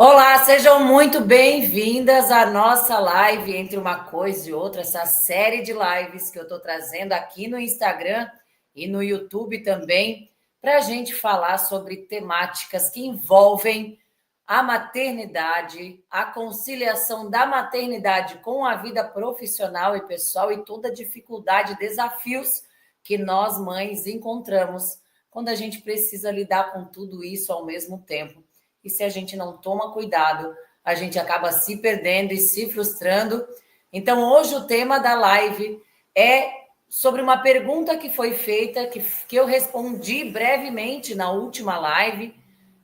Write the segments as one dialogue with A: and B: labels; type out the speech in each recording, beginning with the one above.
A: Olá, sejam muito bem-vindas à nossa live Entre uma Coisa e Outra, essa série de lives que eu estou trazendo aqui no Instagram e no YouTube também, para a gente falar sobre temáticas que envolvem a maternidade, a conciliação da maternidade com a vida profissional e pessoal e toda a dificuldade e desafios que nós, mães, encontramos quando a gente precisa lidar com tudo isso ao mesmo tempo. E se a gente não toma cuidado, a gente acaba se perdendo e se frustrando. Então, hoje o tema da live é sobre uma pergunta que foi feita, que eu respondi brevemente na última live,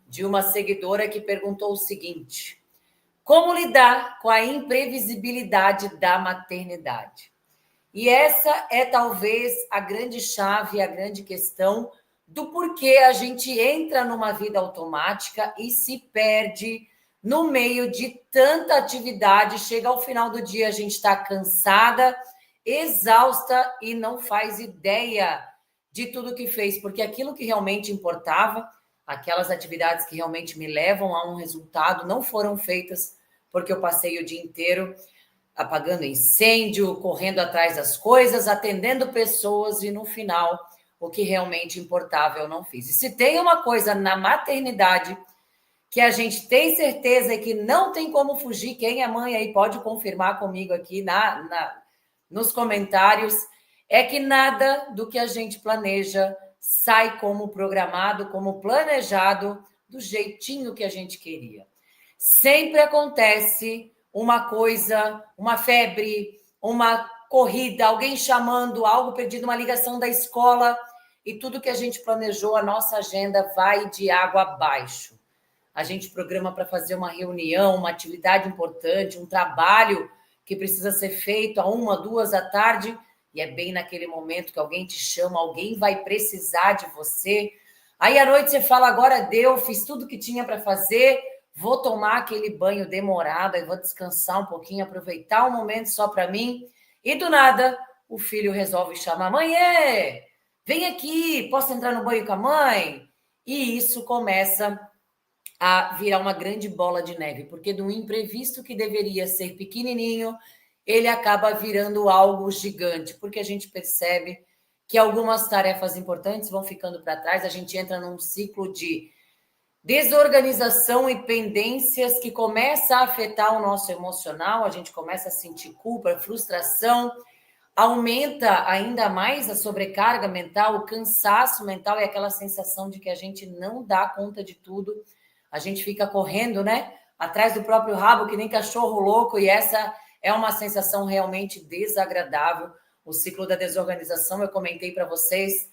A: de uma seguidora que perguntou o seguinte: como lidar com a imprevisibilidade da maternidade? E essa é talvez a grande chave, a grande questão do porquê a gente entra numa vida automática e se perde no meio de tanta atividade. Chega ao final do dia, a gente está cansada, exausta e não faz ideia de tudo que fez, porque aquilo que realmente importava, aquelas atividades que realmente me levam a um resultado, não foram feitas, porque eu passei o dia inteiro apagando incêndio, correndo atrás das coisas, atendendo pessoas e no final o que realmente importava eu não fiz. E se tem uma coisa na maternidade que a gente tem certeza e que não tem como fugir, quem é mãe aí pode confirmar comigo aqui nos comentários, é que nada do que a gente planeja sai como programado, como planejado, do jeitinho que a gente queria. Sempre acontece uma coisa, uma febre, uma corrida, alguém chamando, algo perdido, uma ligação da escola, e tudo que a gente planejou, a nossa agenda vai de água abaixo. A gente programa para fazer uma reunião, uma atividade importante, um trabalho que precisa ser feito a 1, 2 da tarde, e é bem naquele momento que alguém te chama, alguém vai precisar de você. Aí à noite você fala, agora deu, fiz tudo que tinha para fazer, vou tomar aquele banho demorado, aí vou descansar um pouquinho, aproveitar um momento só para mim, e do nada o filho resolve chamar, mãe, vem aqui, posso entrar no banho com a mãe? E isso começa a virar uma grande bola de neve, porque do imprevisto que deveria ser pequenininho, ele acaba virando algo gigante, porque a gente percebe que algumas tarefas importantes vão ficando para trás, a gente entra num ciclo de desorganização e pendências que começa a afetar o nosso emocional, a gente começa a sentir culpa, frustração, aumenta ainda mais a sobrecarga mental, o cansaço mental e aquela sensação de que a gente não dá conta de tudo. A gente fica correndo, né? Atrás do próprio rabo, que nem cachorro louco, e essa é uma sensação realmente desagradável. O ciclo da desorganização, eu comentei para vocês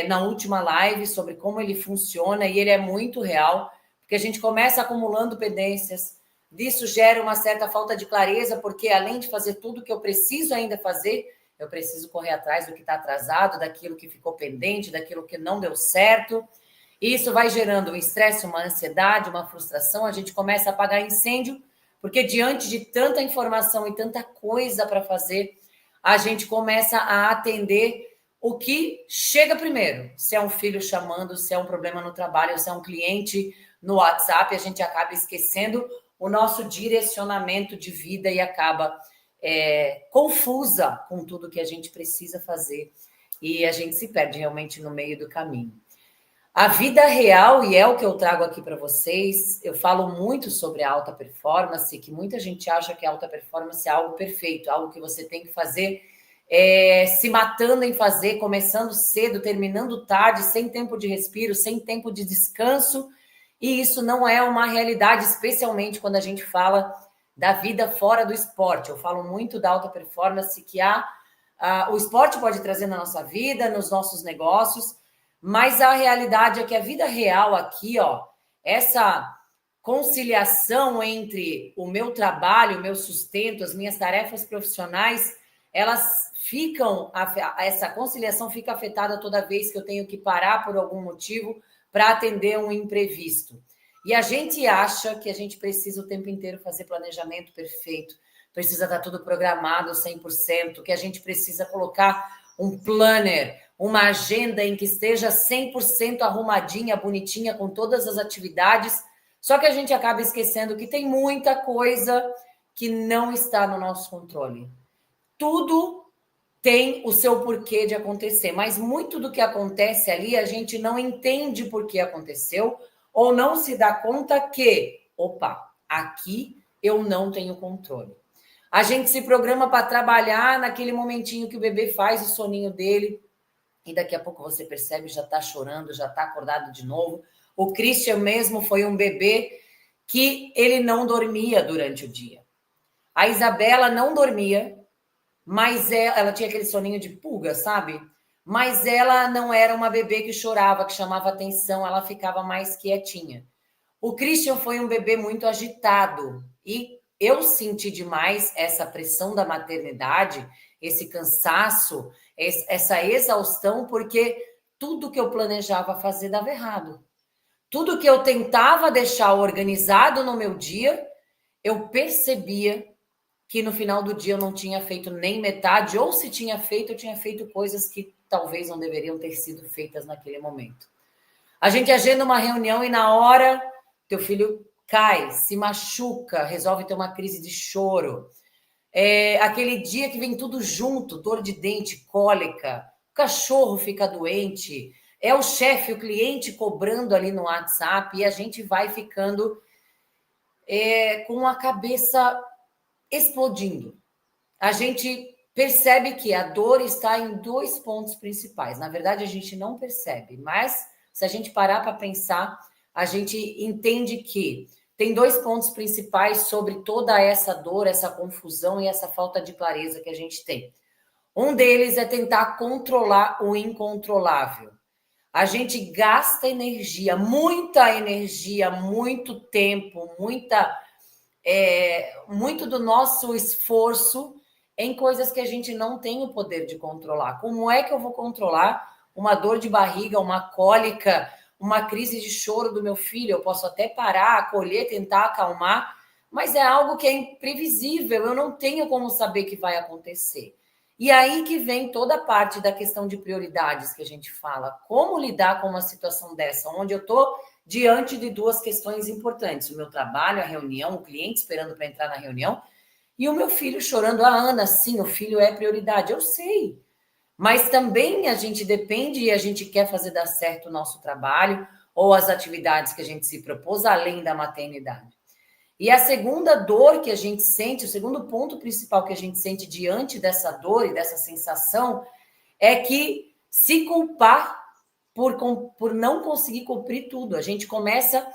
A: na última live sobre como ele funciona, e ele é muito real, porque a gente começa acumulando pendências, isso gera uma certa falta de clareza, porque além de fazer tudo que eu preciso ainda fazer, eu preciso correr atrás do que está atrasado, daquilo que ficou pendente, daquilo que não deu certo. E isso vai gerando um estresse, uma ansiedade, uma frustração. A gente começa a apagar incêndio, porque diante de tanta informação e tanta coisa para fazer, a gente começa a atender o que chega primeiro. Se é um filho chamando, se é um problema no trabalho, se é um cliente no WhatsApp, a gente acaba esquecendo o nosso direcionamento de vida e acaba confusa com tudo que a gente precisa fazer. E a gente se perde realmente no meio do caminho. A vida real, e é o que eu trago aqui para vocês, eu falo muito sobre a alta performance, que muita gente acha que a alta performance é algo perfeito, algo que você tem que fazer se matando em fazer, começando cedo, terminando tarde, sem tempo de respiro, sem tempo de descanso, e isso não é uma realidade, especialmente quando a gente fala da vida fora do esporte. Eu falo muito da alta performance que o esporte pode trazer na nossa vida, nos nossos negócios, mas a realidade é que a vida real aqui, essa conciliação entre o meu trabalho, o meu sustento, as minhas tarefas profissionais, essa conciliação fica afetada toda vez que eu tenho que parar por algum motivo para atender um imprevisto. E a gente acha que a gente precisa o tempo inteiro fazer planejamento perfeito, precisa estar tudo programado 100%, que a gente precisa colocar um planner, uma agenda em que esteja 100% arrumadinha, bonitinha, com todas as atividades, Só que a gente acaba esquecendo que tem muita coisa que não está no nosso controle. Tudo tem o seu porquê de acontecer, mas muito do que acontece ali a gente não entende por que aconteceu ou não se dá conta que, opa, aqui eu não tenho controle. A gente se programa para trabalhar naquele momentinho que o bebê faz o soninho dele e daqui a pouco você percebe, já está chorando, já está acordado de novo. O Christian mesmo foi um bebê que ele não dormia durante o dia. A Isabela não dormia, mas ela tinha aquele soninho de pulga, sabe? Mas ela não era uma bebê que chorava, que chamava atenção, ela ficava mais quietinha. O Christian foi um bebê muito agitado e eu senti demais essa pressão da maternidade, esse cansaço, essa exaustão, porque tudo que eu planejava fazer dava errado. Tudo que eu tentava deixar organizado no meu dia, eu percebia que no final do dia eu não tinha feito nem metade, ou se tinha feito, eu tinha feito coisas que talvez não deveriam ter sido feitas naquele momento. A gente agenda uma reunião e na hora teu filho cai, se machuca, resolve ter uma crise de choro. Aquele dia que vem tudo junto, dor de dente, cólica, o cachorro fica doente, é o chefe, o cliente cobrando ali no WhatsApp e a gente vai ficando com a cabeça explodindo. A gente percebe que a dor está em dois pontos principais. Na verdade, a gente não percebe, mas se a gente parar para pensar, a gente entende que tem dois pontos principais sobre toda essa dor, essa confusão e essa falta de clareza que a gente tem. Um deles é tentar controlar o incontrolável. A gente gasta energia, muito tempo, muito do nosso esforço em coisas que a gente não tem o poder de controlar. Como é que eu vou controlar uma dor de barriga, uma cólica, uma crise de choro do meu filho? Eu posso até parar, acolher, tentar acalmar, mas é algo que é imprevisível, eu não tenho como saber que vai acontecer. E aí que vem toda a parte da questão de prioridades que a gente fala. Como lidar com uma situação dessa, onde eu estou diante de duas questões importantes: o meu trabalho, a reunião, o cliente esperando para entrar na reunião, e o meu filho chorando. A Ana, sim, o filho é prioridade, eu sei. Mas também a gente depende e a gente quer fazer dar certo o nosso trabalho ou as atividades que a gente se propôs, além da maternidade. E a segunda dor que a gente sente, o segundo ponto principal que a gente sente diante dessa dor e dessa sensação, é que se culpar por não conseguir cumprir tudo. A gente começa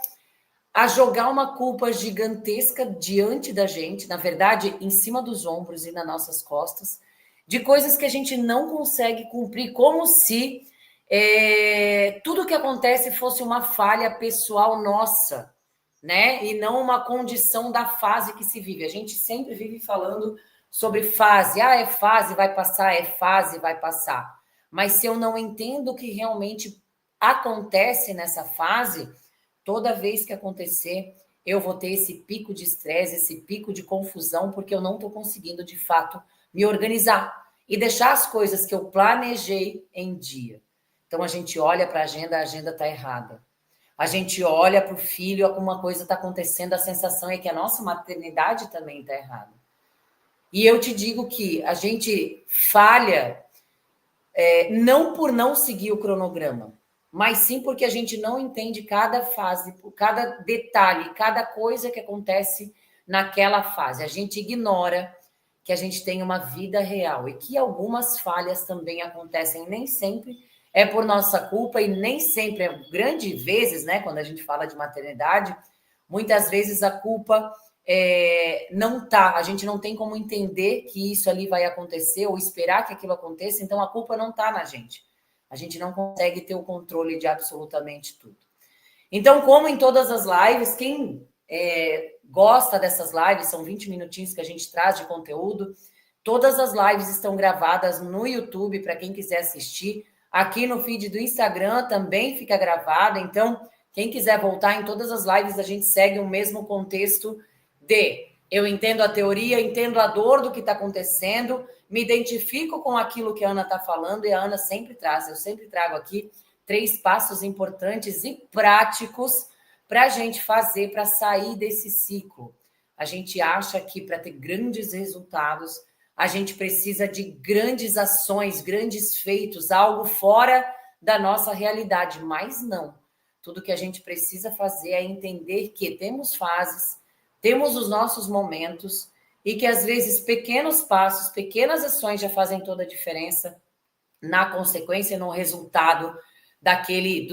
A: a jogar uma culpa gigantesca diante da gente, na verdade, em cima dos ombros e nas nossas costas, de coisas que a gente não consegue cumprir, como se tudo que acontece fosse uma falha pessoal nossa, né? E não uma condição da fase que se vive. A gente sempre vive falando sobre fase. Ah, é fase, vai passar, é fase, vai passar. Mas se eu não entendo o que realmente acontece nessa fase, toda vez que acontecer, eu vou ter esse pico de estresse, esse pico de confusão, porque eu não estou conseguindo, de fato, me organizar e deixar as coisas que eu planejei em dia. Então, a gente olha para a agenda está errada. A gente olha para o filho, alguma coisa está acontecendo, a sensação é que a nossa maternidade também está errada. E eu te digo que a gente falha não por não seguir o cronograma, mas sim porque a gente não entende cada fase, cada detalhe, cada coisa que acontece naquela fase. A gente ignora que a gente tem uma vida real e que algumas falhas também acontecem, nem sempre é por nossa culpa e nem sempre, grandes vezes, né, quando a gente fala de maternidade, muitas vezes a culpa não tá, a gente não tem como entender que isso ali vai acontecer ou esperar que aquilo aconteça, então a culpa não tá na gente. A gente não consegue ter o controle de absolutamente tudo. Então, como em todas as lives, quem gosta dessas lives, são 20 minutinhos que a gente traz de conteúdo, todas as lives estão gravadas no YouTube para quem quiser assistir. Aqui no feed do Instagram também fica gravada, então quem quiser voltar em todas as lives, a gente segue o mesmo contexto de eu entendo a teoria, entendo a dor do que está acontecendo, me identifico com aquilo que a Ana está falando, e a Ana sempre traz, eu sempre trago aqui 3 passos importantes e práticos para a gente fazer, para sair desse ciclo. A gente acha que para ter grandes resultados, a gente precisa de grandes ações, grandes feitos, algo fora da nossa realidade, mas não. Tudo que a gente precisa fazer é entender que temos fases, temos os nossos momentos e que às vezes pequenos passos, pequenas ações já fazem toda a diferença na consequência, no resultado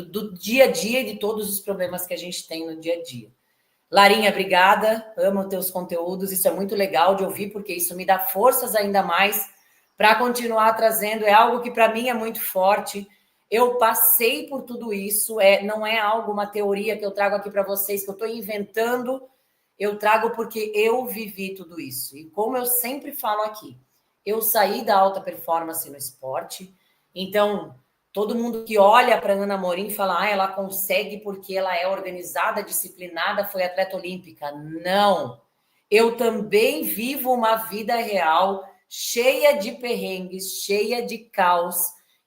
A: do dia a dia e de todos os problemas que a gente tem no dia a dia. Larinha, obrigada, amo teus conteúdos, isso é muito legal de ouvir, porque isso me dá forças ainda mais para continuar trazendo, é algo que para mim é muito forte. Eu passei por tudo isso, não é algo, uma teoria que eu trago aqui para vocês, que eu estou inventando, eu trago porque eu vivi tudo isso. E como eu sempre falo aqui, eu saí da alta performance no esporte, então todo mundo que olha para Ana Morim fala, ela consegue porque ela é organizada, disciplinada, foi atleta olímpica. Não, eu também vivo uma vida real, cheia de perrengues, cheia de caos.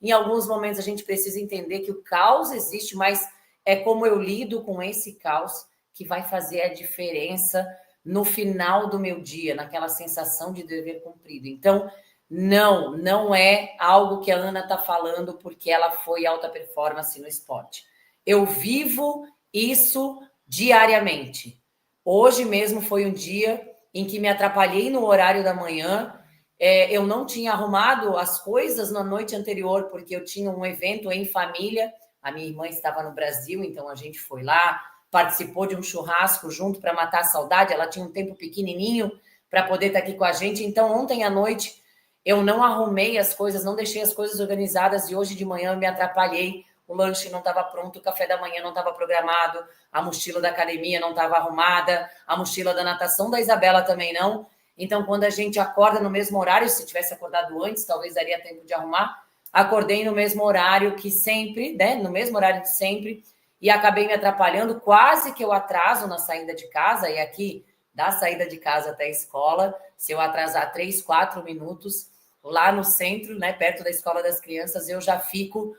A: Em alguns momentos a gente precisa entender que o caos existe, mas é como eu lido com esse caos que vai fazer a diferença no final do meu dia, naquela sensação de dever cumprido. Então, não é algo que a Ana está falando porque ela foi alta performance no esporte. Eu vivo isso diariamente. Hoje mesmo foi um dia em que me atrapalhei no horário da manhã. Eu não tinha arrumado as coisas na noite anterior porque eu tinha um evento em família. A minha irmã estava no Brasil, então a gente foi lá, participou de um churrasco junto para matar a saudade. Ela tinha um tempo pequenininho para poder estar aqui com a gente. Então, ontem à noite, eu não arrumei as coisas, não deixei as coisas organizadas e hoje de manhã eu me atrapalhei. O lanche não estava pronto, o café da manhã não estava programado, a mochila da academia não estava arrumada, a mochila da natação da Isabela também não. Então, quando a gente acorda no mesmo horário, se tivesse acordado antes, talvez daria tempo de arrumar. Acordei no mesmo horário que sempre, né? No mesmo horário de sempre, e acabei me atrapalhando, quase que eu atraso na saída de casa, e aqui, da saída de casa até a escola, se eu atrasar 3, 4 minutos, lá no centro, né, perto da escola das crianças, eu já fico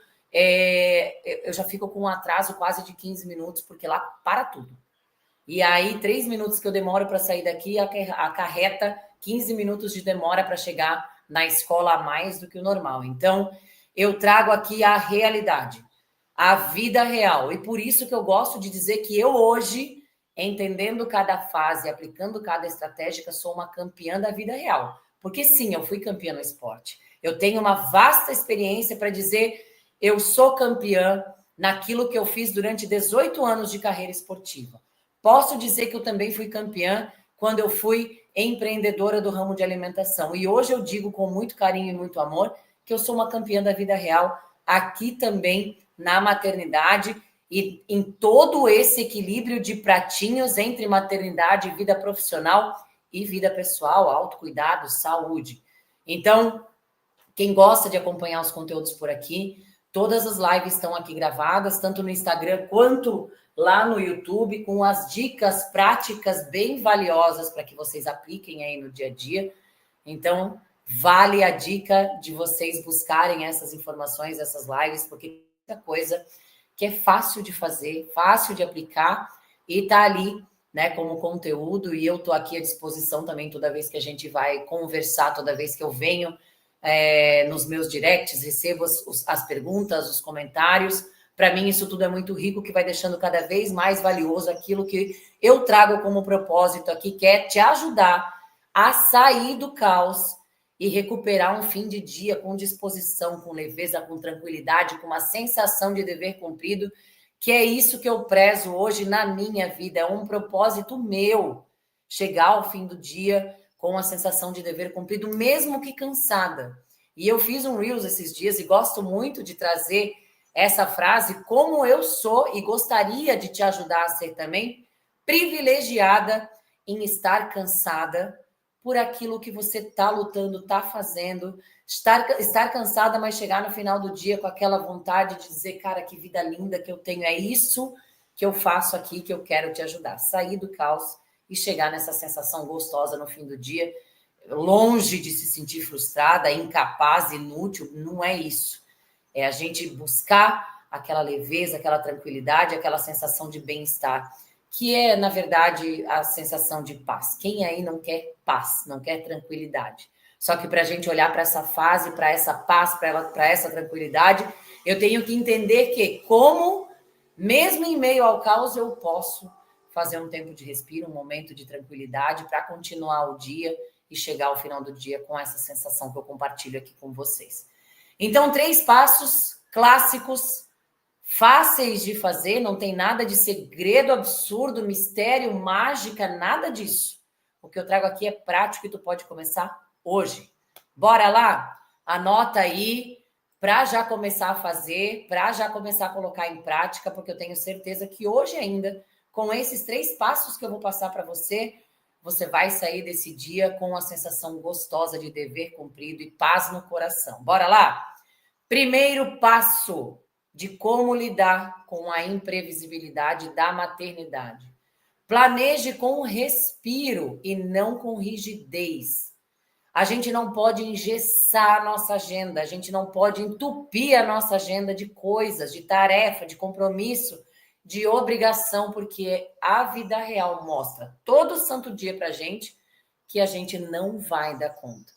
A: com um atraso quase de 15 minutos, porque lá para tudo. E aí, 3 minutos que eu demoro para sair daqui, acarreta 15 minutos de demora para chegar na escola a mais do que o normal. Então, eu trago aqui a realidade, a vida real. E por isso que eu gosto de dizer que eu hoje, entendendo cada fase, aplicando cada estratégia, sou uma campeã da vida real. Porque sim, eu fui campeã no esporte. Eu tenho uma vasta experiência para dizer eu sou campeã naquilo que eu fiz durante 18 anos de carreira esportiva. Posso dizer que eu também fui campeã quando eu fui empreendedora do ramo de alimentação. E hoje eu digo com muito carinho e muito amor que eu sou uma campeã da vida real aqui também na maternidade e em todo esse equilíbrio de pratinhos entre maternidade, vida profissional e vida pessoal, autocuidado, saúde. Então, quem gosta de acompanhar os conteúdos por aqui, todas as lives estão aqui gravadas, tanto no Instagram quanto lá no YouTube, com as dicas práticas bem valiosas para que vocês apliquem aí no dia a dia. Então, vale a dica de vocês buscarem essas informações, essas lives, porque tem muita coisa que é fácil de fazer, fácil de aplicar e está ali, né, como conteúdo. E eu estou aqui à disposição também toda vez que a gente vai conversar, toda vez que eu venho nos meus directs, recebo as perguntas, os comentários. Para mim, isso tudo é muito rico, que vai deixando cada vez mais valioso aquilo que eu trago como propósito aqui, que é te ajudar a sair do caos e recuperar um fim de dia com disposição, com leveza, com tranquilidade, com uma sensação de dever cumprido, que é isso que eu prezo hoje na minha vida. É um propósito meu chegar ao fim do dia com a sensação de dever cumprido, mesmo que cansada. E eu fiz um Reels esses dias e gosto muito de trazer essa frase, como eu sou e gostaria de te ajudar a ser também, privilegiada em estar cansada por aquilo que você está lutando, está fazendo, estar cansada, mas chegar no final do dia com aquela vontade de dizer, cara, que vida linda que eu tenho, é isso que eu faço aqui, que eu quero te ajudar, sair do caos e chegar nessa sensação gostosa no fim do dia, longe de se sentir frustrada, incapaz, inútil, não é isso. É a gente buscar aquela leveza, aquela tranquilidade, aquela sensação de bem-estar, que é, na verdade, a sensação de paz. Quem aí não quer paz, não quer tranquilidade? Só que para a gente olhar para essa fase, para essa paz, para essa tranquilidade, eu tenho que entender que, como, mesmo em meio ao caos, eu posso fazer um tempo de respiro, um momento de tranquilidade para continuar o dia e chegar ao final do dia com essa sensação que eu compartilho aqui com vocês. Então, 3 passos clássicos, fáceis de fazer, não tem nada de segredo absurdo, mistério, mágica, nada disso. O que eu trago aqui é prático e tu pode começar hoje. Bora lá? Anota aí para já começar a fazer, para já começar a colocar em prática, porque eu tenho certeza que hoje ainda, com esses 3 passos que eu vou passar para você, você vai sair desse dia com a sensação gostosa de dever cumprido e paz no coração. Bora lá? Primeiro passo de como lidar com a imprevisibilidade da maternidade. Planeje com respiro e não com rigidez. A gente não pode engessar a nossa agenda, a gente não pode entupir a nossa agenda de coisas, de tarefa, de compromisso, de obrigação, porque a vida real mostra todo santo dia para a gente que a gente não vai dar conta.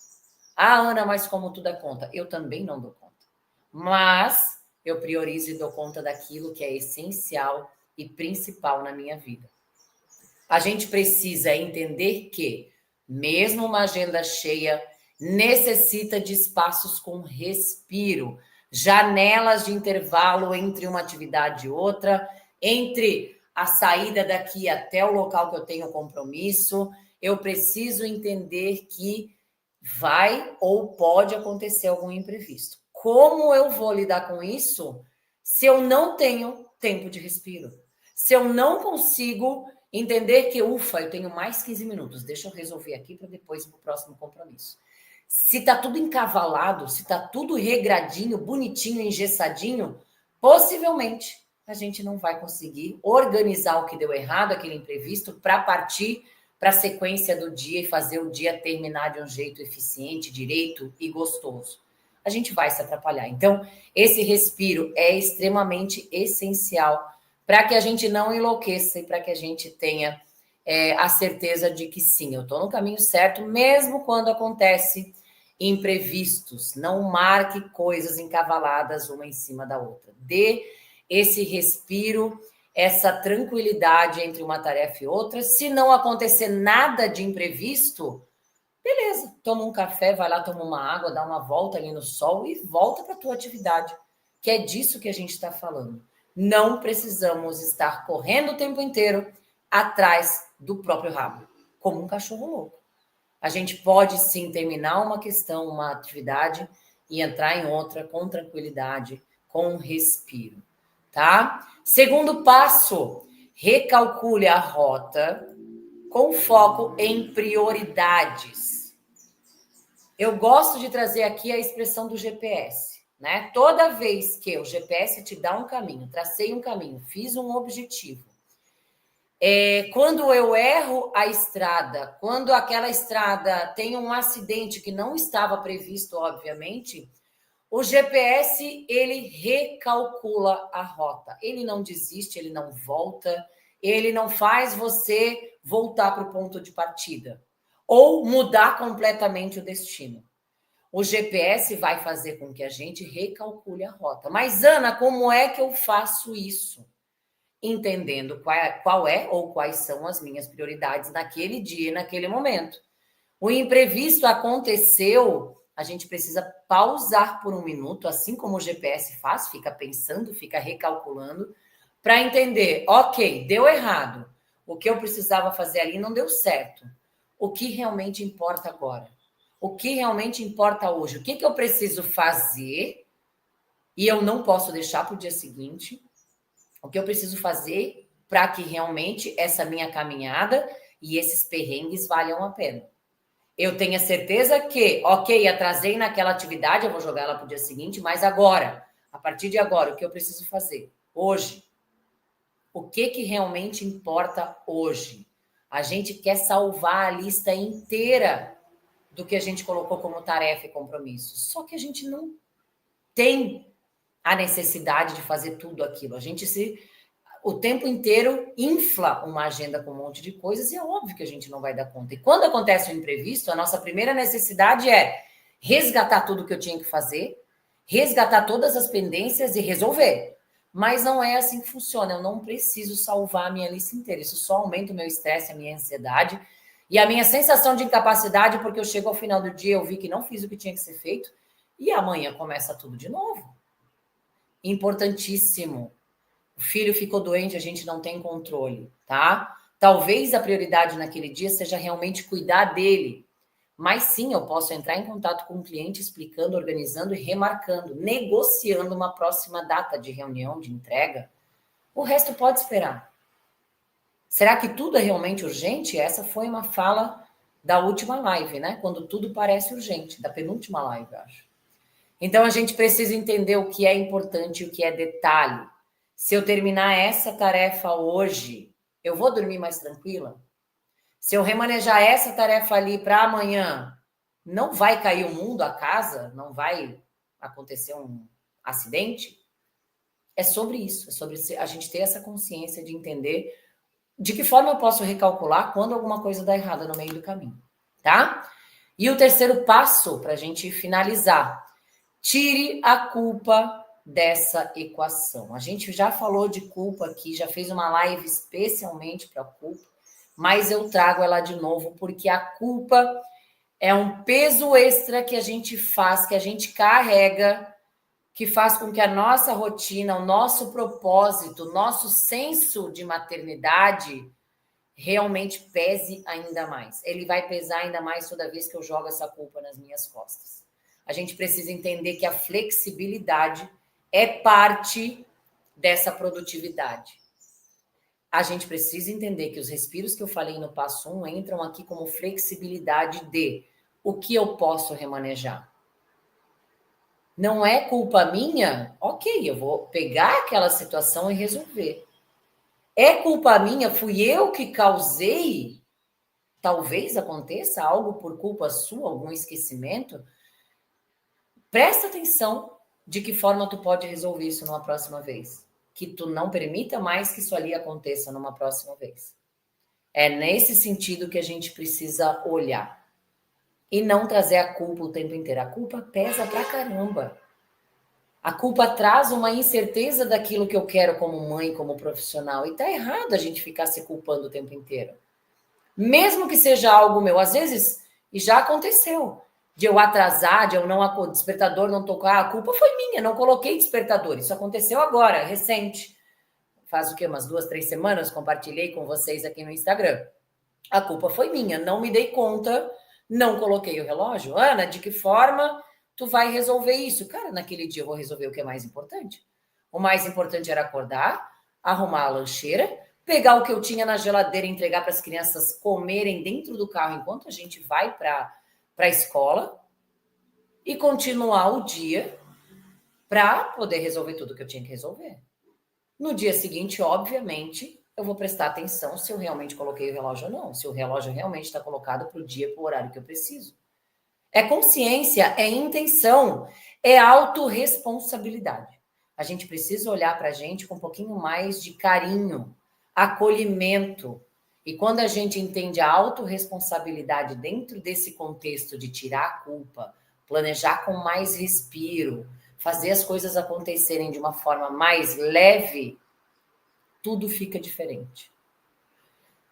A: Ah, Ana, mas como tu dá conta? Eu também não dou conta. Mas eu priorizo e dou conta daquilo que é essencial e principal na minha vida. A gente precisa entender que, mesmo uma agenda cheia, necessita de espaços com respiro, janelas de intervalo entre uma atividade e outra, entre a saída daqui até o local que eu tenho compromisso. Eu preciso entender que vai ou pode acontecer algum imprevisto. Como eu vou lidar com isso se eu não tenho tempo de respiro? Se eu não consigo entender que, ufa, eu tenho mais 15 minutos, deixa eu resolver aqui para depois ir para o próximo compromisso. Se está tudo encavalado, se está tudo regradinho, bonitinho, engessadinho, possivelmente a gente não vai conseguir organizar o que deu errado, aquele imprevisto, para partir para a sequência do dia e fazer o dia terminar de um jeito eficiente, direito e gostoso. A gente vai se atrapalhar. Então, esse respiro é extremamente essencial para que a gente não enlouqueça e para que a gente tenha a certeza de que sim, eu estou no caminho certo, mesmo quando acontece imprevistos. Não marque coisas encavaladas uma em cima da outra. Dê esse respiro, essa tranquilidade entre uma tarefa e outra. Se não acontecer nada de imprevisto, beleza, toma um café, vai lá, toma uma água, dá uma volta ali no sol e volta para a tua atividade, que é disso que a gente está falando. Não precisamos estar correndo o tempo inteiro atrás do próprio rabo, como um cachorro louco. A gente pode sim terminar uma questão, uma atividade e entrar em outra com tranquilidade, com respiro, tá? Segundo passo, recalcule a rota com foco em prioridades. Eu gosto de trazer aqui a expressão do GPS, né? Toda vez que o GPS te dá um caminho, tracei um caminho, fiz um objetivo, quando eu erro a estrada, quando aquela estrada tem um acidente que não estava previsto, obviamente, o GPS, ele recalcula a rota. Ele não desiste, ele não volta, ele não faz você voltar para o ponto de partida ou mudar completamente o destino. O GPS vai fazer com que a gente recalcule a rota. Mas, Ana, como é que eu faço isso? Entendendo qual é ou quais são as minhas prioridades naquele dia, naquele momento. O imprevisto aconteceu, a gente precisa pausar por um minuto, assim como o GPS faz, fica pensando, fica recalculando, para entender, ok, deu errado, o que eu precisava fazer ali não deu certo. O que realmente importa agora? O que realmente importa hoje? O que eu preciso fazer e eu não posso deixar para o dia seguinte? O que eu preciso fazer para que realmente essa minha caminhada e esses perrengues valham a pena? Eu tenho certeza que, ok, atrasei naquela atividade, eu vou jogar ela para o dia seguinte, mas agora, a partir de agora, o que eu preciso fazer? Hoje. O que realmente importa hoje? A gente quer salvar a lista inteira do que a gente colocou como tarefa e compromisso. Só que a gente não tem a necessidade de fazer tudo aquilo. A gente o tempo inteiro infla uma agenda com um monte de coisas e é óbvio que a gente não vai dar conta. E quando acontece um imprevisto, a nossa primeira necessidade é resgatar tudo que eu tinha que fazer, resgatar todas as pendências e resolver. Mas não é assim que funciona. Eu não preciso salvar a minha lista inteira. Isso só aumenta o meu estresse, a minha ansiedade e a minha sensação de incapacidade, porque eu chego ao final do dia, eu vi que não fiz o que tinha que ser feito e amanhã começa tudo de novo. Importantíssimo. O filho ficou doente, a gente não tem controle, tá? Talvez a prioridade naquele dia seja realmente cuidar dele. Mas sim, eu posso entrar em contato com o cliente explicando, organizando e remarcando, negociando uma próxima data de reunião, de entrega. O resto pode esperar. Será que tudo é realmente urgente? Essa foi uma fala da última live, né? Quando tudo parece urgente, da penúltima live, acho. Então a gente precisa entender o que é importante e o que é detalhe. Se eu terminar essa tarefa hoje, eu vou dormir mais tranquila? Se eu remanejar essa tarefa ali para amanhã, não vai cair o mundo, a casa, não vai acontecer um acidente? É sobre isso, é sobre a gente ter essa consciência de entender de que forma eu posso recalcular quando alguma coisa dá errada no meio do caminho, tá? E o terceiro passo, para a gente finalizar, tire a culpa dessa equação. A gente já falou de culpa aqui, já fez uma live especialmente para a culpa, mas eu trago ela de novo porque a culpa é um peso extra que a gente faz, que a gente carrega, que faz com que a nossa rotina, o nosso propósito, o nosso senso de maternidade realmente pese ainda mais. Ele vai pesar ainda mais toda vez que eu jogo essa culpa nas minhas costas. A gente precisa entender que a flexibilidade é parte dessa produtividade. A gente precisa entender que os respiros que eu falei no passo 1 entram aqui como flexibilidade de o que eu posso remanejar. Não é culpa minha? Ok, eu vou pegar aquela situação e resolver. É culpa minha? Fui eu que causei? Talvez aconteça algo por culpa sua, algum esquecimento. Presta atenção de que forma tu pode resolver isso numa próxima vez. Que tu não permita mais que isso ali aconteça numa próxima vez. É nesse sentido que a gente precisa olhar. E não trazer a culpa o tempo inteiro. A culpa pesa pra caramba. A culpa traz uma incerteza daquilo que eu quero como mãe, como profissional. E tá errado a gente ficar se culpando o tempo inteiro. Mesmo que seja algo meu, às vezes, e já aconteceu, de eu atrasar, de eu não acordar, despertador não tocar, a culpa foi minha, não coloquei despertador. Isso aconteceu agora, recente. Faz o quê? Umas 2, 3 semanas, compartilhei com vocês aqui no Instagram. A culpa foi minha, não me dei conta, não coloquei o relógio. Ana, de que forma tu vai resolver isso? Cara, naquele dia eu vou resolver o que é mais importante. O mais importante era acordar, arrumar a lancheira, pegar o que eu tinha na geladeira e entregar para as crianças comerem dentro do carro enquanto a gente vai para a escola e continuar o dia para poder resolver tudo que eu tinha que resolver. No dia seguinte, obviamente, eu vou prestar atenção se eu realmente coloquei o relógio ou não, se o relógio realmente está colocado para o dia, para o horário que eu preciso. É consciência, é intenção, é autorresponsabilidade. A gente precisa olhar para a gente com um pouquinho mais de carinho, acolhimento. E quando a gente entende a autorresponsabilidade dentro desse contexto de tirar a culpa, planejar com mais respiro, fazer as coisas acontecerem de uma forma mais leve, tudo fica diferente.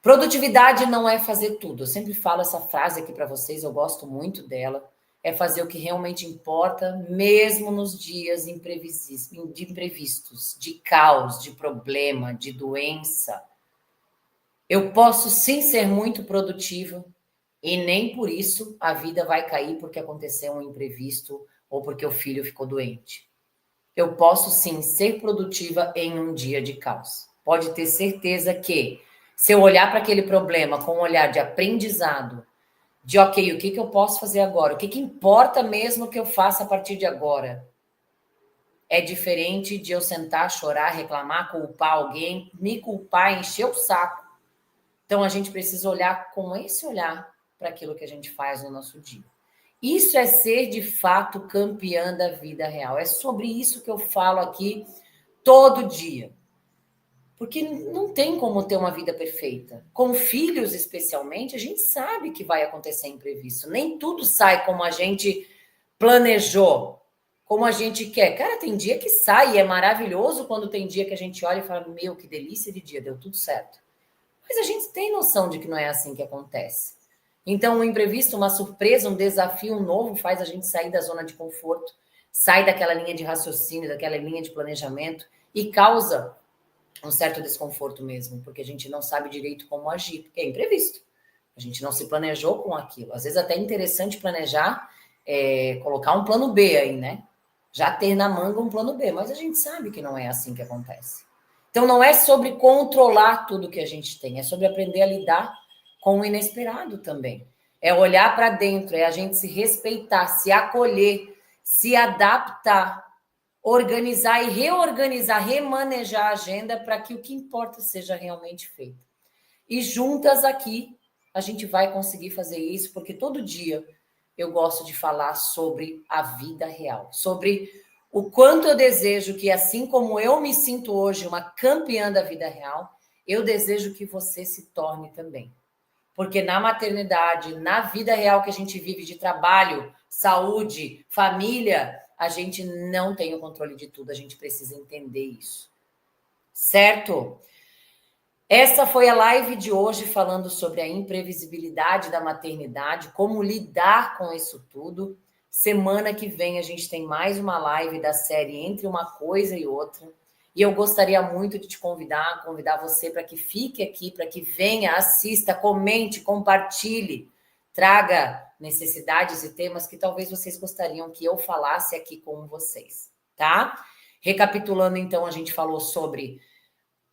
A: Produtividade não é fazer tudo. Eu sempre falo essa frase aqui para vocês, eu gosto muito dela. É fazer o que realmente importa, mesmo nos dias de imprevistos, de caos, de problema, de doença. Eu posso sim ser muito produtiva e nem por isso a vida vai cair porque aconteceu um imprevisto ou porque o filho ficou doente. Eu posso sim ser produtiva em um dia de caos. Pode ter certeza que se eu olhar para aquele problema com um olhar de aprendizado, de ok, o que eu posso fazer agora? O que importa mesmo que eu faça a partir de agora? É diferente de eu sentar, chorar, reclamar, culpar alguém, me culpar, encher o saco. Então a gente precisa olhar com esse olhar para aquilo que a gente faz no nosso dia. Isso é ser, de fato, campeã da vida real. É sobre isso que eu falo aqui todo dia. Porque não tem como ter uma vida perfeita. Com filhos, especialmente, a gente sabe que vai acontecer imprevisto. Nem tudo sai como a gente planejou, como a gente quer. Cara, tem dia que sai e é maravilhoso quando tem dia que a gente olha e fala: meu, que delícia de dia, deu tudo certo. Mas a gente tem noção de que não é assim que acontece. Então, um imprevisto, uma surpresa, um desafio novo faz a gente sair da zona de conforto, sai daquela linha de raciocínio, daquela linha de planejamento e causa um certo desconforto mesmo, porque a gente não sabe direito como agir, porque é imprevisto. A gente não se planejou com aquilo. Às vezes até é interessante planejar, colocar um plano B aí, né? Já ter na manga um plano B, mas a gente sabe que não é assim que acontece. Então não é sobre controlar tudo que a gente tem, é sobre aprender a lidar com o inesperado também. É olhar para dentro, é a gente se respeitar, se acolher, se adaptar, organizar e reorganizar, remanejar a agenda para que o que importa seja realmente feito. E juntas aqui a gente vai conseguir fazer isso, porque todo dia eu gosto de falar sobre a vida real, sobre o quanto eu desejo que, assim como eu me sinto hoje uma campeã da vida real, eu desejo que você se torne também. Porque na maternidade, na vida real que a gente vive de trabalho, saúde, família, a gente não tem o controle de tudo, a gente precisa entender isso. Certo? Essa foi a live de hoje falando sobre a imprevisibilidade da maternidade, como lidar com isso tudo. Semana que vem a gente tem mais uma live da série Entre uma Coisa e Outra. E eu gostaria muito de te convidar você para que fique aqui, para que venha, assista, comente, compartilhe, traga necessidades e temas que talvez vocês gostariam que eu falasse aqui com vocês, tá? Recapitulando, então, a gente falou sobre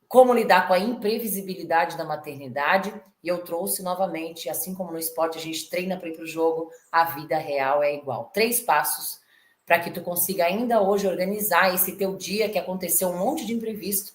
A: como lidar com a imprevisibilidade da maternidade, e eu trouxe novamente, assim como no esporte a gente treina para ir para o jogo, a vida real é igual. 3 passos para que tu consiga ainda hoje organizar esse teu dia que aconteceu um monte de imprevisto,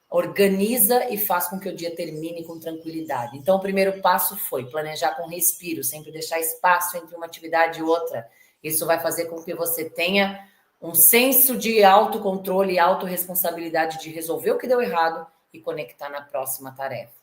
A: organiza e faz com que o dia termine com tranquilidade. Então, o primeiro passo foi planejar com respiro, sempre deixar espaço entre uma atividade e outra. Isso vai fazer com que você tenha um senso de autocontrole e autorresponsabilidade de resolver o que deu errado e conectar na próxima tarefa.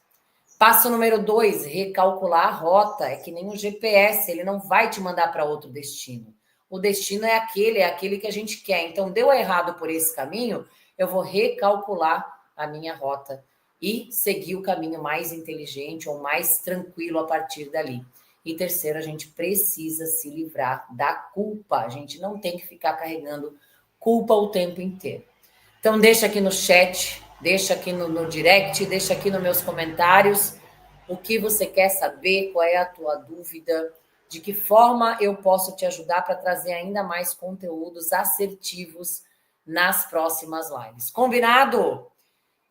A: Passo número 2, recalcular a rota. É que nem um GPS, ele não vai te mandar para outro destino. O destino é aquele que a gente quer. Então, deu errado por esse caminho, eu vou recalcular a minha rota e seguir o caminho mais inteligente ou mais tranquilo a partir dali. E terceiro, a gente precisa se livrar da culpa. A gente não tem que ficar carregando culpa o tempo inteiro. Então, deixa aqui no chat, deixa aqui no direct, deixa aqui nos meus comentários o que você quer saber, qual é a tua dúvida, de que forma eu posso te ajudar para trazer ainda mais conteúdos assertivos nas próximas lives. Combinado?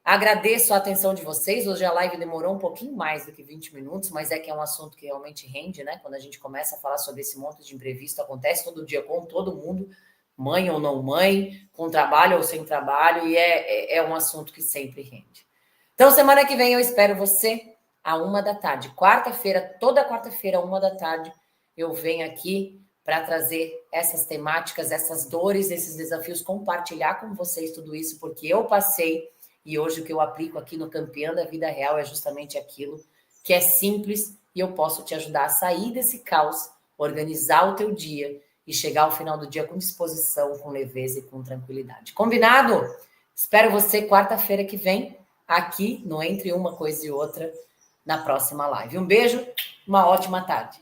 A: Agradeço a atenção de vocês. Hoje a live demorou um pouquinho mais do que 20 minutos, mas é que é um assunto que realmente rende, né? Quando a gente começa a falar sobre esse monte de imprevisto, acontece todo dia com todo mundo, mãe ou não mãe, com trabalho ou sem trabalho, e é um assunto que sempre rende. Então, semana que vem eu espero você à 1h da tarde. Quarta-feira, toda quarta-feira, 1h da tarde, eu venho aqui para trazer essas temáticas, essas dores, esses desafios, compartilhar com vocês tudo isso, porque eu passei. E hoje o que eu aplico aqui no Campeã da Vida Real é justamente aquilo que é simples e eu posso te ajudar a sair desse caos, organizar o teu dia e chegar ao final do dia com disposição, com leveza e com tranquilidade. Combinado? Espero você quarta-feira que vem aqui no Entre Uma Coisa e Outra na próxima live. Um beijo, uma ótima tarde.